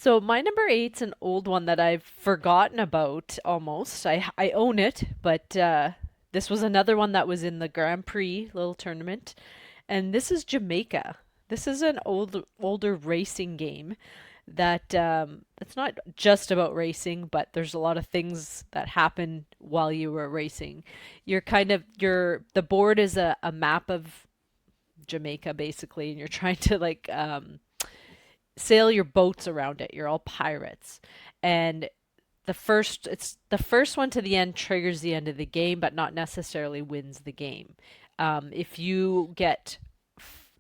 So my number eight's an old one that I've forgotten about almost. I own it, but this was another one that was in the Grand Prix little tournament, and this is Jamaica. This is an older racing game that it's not just about racing, but there's a lot of things that happen while you were racing. The board is a map of Jamaica basically, and you're trying to sail your boats around it. You're all pirates. And the first one to the end triggers the end of the game, but not necessarily wins the game. If you get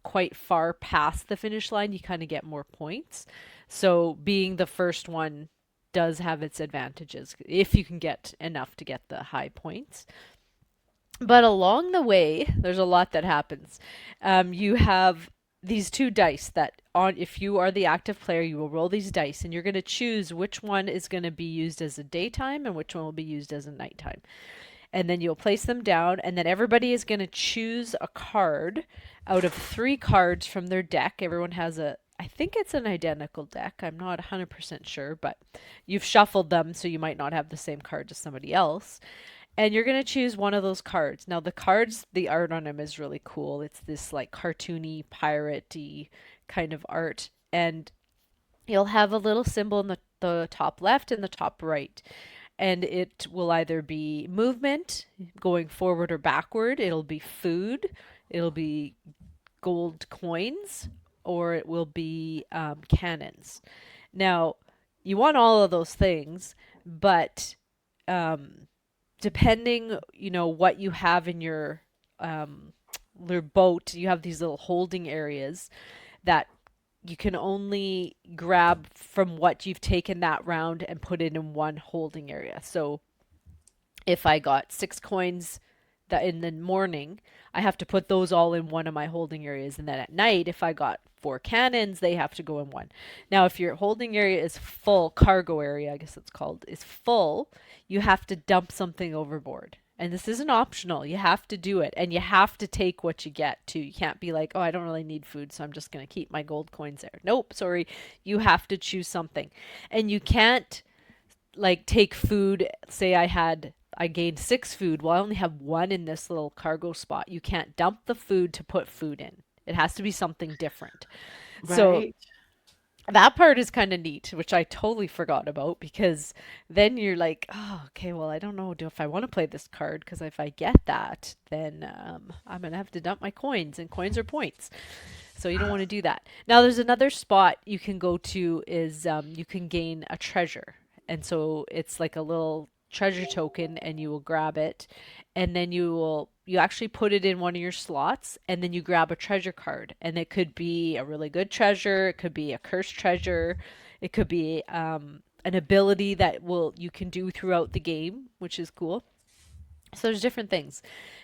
quite far past the finish line, you kind of get more points. So being the first one does have its advantages if you can get enough to get the high points. But along the way, there's a lot that happens. You have these two dice that on if you are the active player, you will roll these dice and you're going to choose which one is going to be used as a daytime and which one will be used as a nighttime. And then you'll place them down and then everybody is going to choose a card out of three cards from their deck. Everyone has a I think it's an identical deck. I'm not 100% sure, but you've shuffled them so you might not have the same card as somebody else, and you're going to choose one of those cards. Now, the cards, the art on them is really cool. It's this like cartoony, piratey kind of art. And you'll have a little symbol in the top left and the top right. And it will either be movement, going forward or backward. It'll be food. It'll be gold coins. Or it will be cannons. Now, you want all of those things, but um, depending, what you have in um, your boat, you have these little holding areas that you can only grab from what you've taken that round and put it in one holding area. So if I got 6 coins that in the morning, I have to put those all in one of my holding areas. And then at night, if I got 4 cannons, they have to go in one. Now, if your holding area is full, cargo area, I guess it's called, is full, you have to dump something overboard. And this isn't optional. You have to do it. And you have to take what you get too. You can't be like, oh, I don't really need food, so I'm just going to keep my gold coins there. Nope, sorry. You have to choose something. And you can't like take food. Say I gained 6 food. Well, I only have one in this little cargo spot. You can't dump the food to put food in. It has to be something different. So Right. that part is kind of neat, which I totally forgot about because then you're like, oh, okay, well, I don't know if I want to play this card because if I get that, then I'm gonna have to dump my coins, and coins are points. So you don't want to do that. Now, there's another spot you can go to is you can gain a treasure. And so it's like a little treasure token and you will grab it and then you actually put it in one of your slots and then you grab a treasure card and it could be a really good treasure, it could be a cursed treasure, it could be an ability that will you can do throughout the game, which is cool. So there's different things.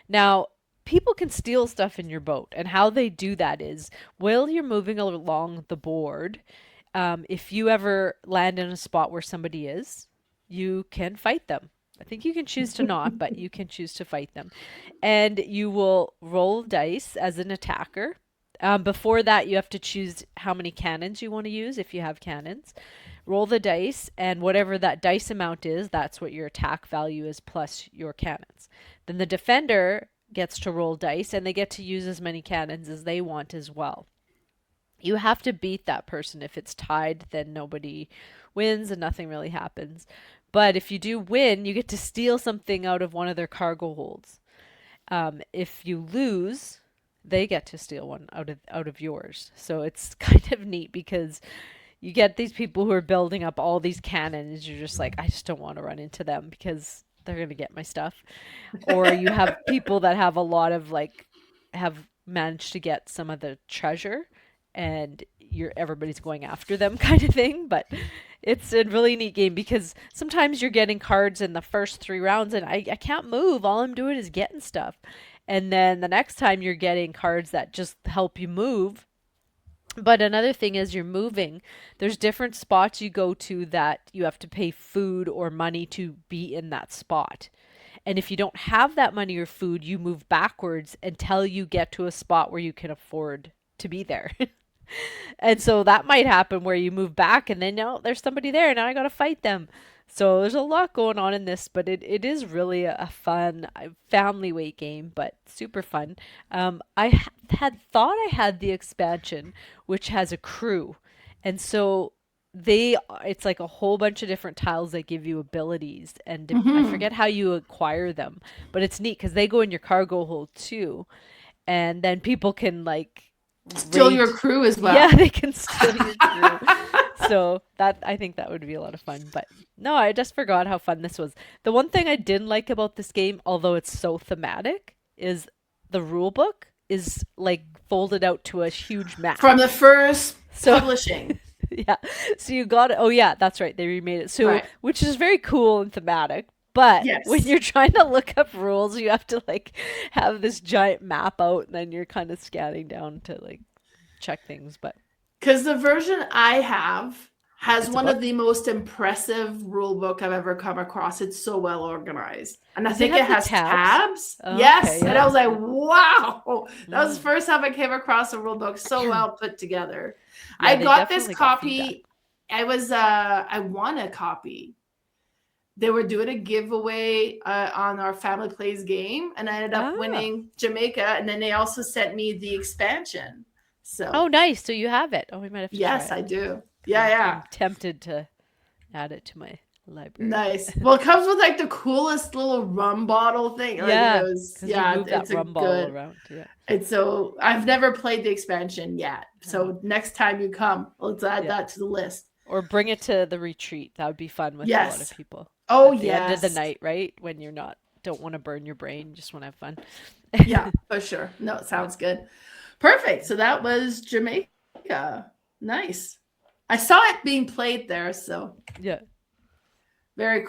Now, people can steal stuff in your boat, and how they do that is while you're moving along the board, if you ever land in a spot where somebody is, you can fight them. I think you can choose to not, but you can choose to fight them. And you will roll dice as an attacker. Before that, you have to choose how many cannons you want to use if you have cannons. Roll the dice, and whatever that dice amount is, that's what your attack value is plus your cannons. Then the defender gets to roll dice, and they get to use as many cannons as they want as well. You have to beat that person. If it's tied, then nobody wins and nothing really happens. But if you do win, you get to steal something out of one of their cargo holds. If you lose, they get to steal one out of yours. So it's kind of neat because you get these people who are building up all these cannons. You're just like, I just don't want to run into them because they're gonna get my stuff. Or you have people that have a lot of have managed to get some of the treasure and you're everybody's going after them kind of thing. But it's a really neat game because sometimes you're getting cards in the first 3 rounds and I can't move. All I'm doing is getting stuff. And then the next time you're getting cards that just help you move. But another thing is you're moving. There's different spots you go to that you have to pay food or money to be in that spot. And if you don't have that money or food, you move backwards until you get to a spot where you can afford to be there. And so that might happen where you move back and then now there's somebody there. Now I got to fight them. So there's a lot going on in this, but it is really a fun family weight game, but super fun. Had thought I had the expansion, which has a crew. And so it's like a whole bunch of different tiles that give you abilities. And I Hmm. forget how you acquire them, but it's neat because they go in your cargo hold too. And then people can like Still your raid. crew as Yeah, well. they can steal your crew. So that I think that would be a lot of fun. But no, I just forgot how fun this was. The one thing I didn't like about this game, although it's so thematic, is the rule book is like folded out to a huge From map. the first So publishing. yeah, so you got it. Oh yeah, that's right. They remade it. So Right. which is very cool and thematic. But when Yes. you're trying to look up rules, you have to like have this giant map out, and then you're kind of scanning down to like check things. But Because the version I have has it's a one of book. the most impressive rule book I've ever come across. It's so well organized. And I Does it think it have the has tabs? tabs. Oh, okay, Yes. And I yeah. was like, wow. That was the Mm. first time I came across a rule book so well put together. Yeah, I they got this definitely got feedback. copy. I won a copy. They were doing a giveaway on our Family Plays game, and I ended up Ah. winning Jamaica. And then they also sent me the expansion. Oh, So nice. So you have it. Oh, we might have to try yes, it. I do. Yeah, yeah. I'm tempted to add it to my library. Nice. Well, it comes with like the coolest little rum bottle thing. Like it Yeah, was, because you yeah, move that it's a rum ball good. around. Yeah. And so I've never played the expansion yet. Uh, So next time you come, let's add yeah. that to the list. Or bring it to the retreat. That would be fun with a lot of Yes. people Oh, at the end of the yes. night, right? When you're not, don't want to burn your brain, just want to have fun. Yeah, for sure. No, it Yeah. sounds good. Perfect. So that was Jamaica. Nice. I saw it being played there. So Yeah. very cool.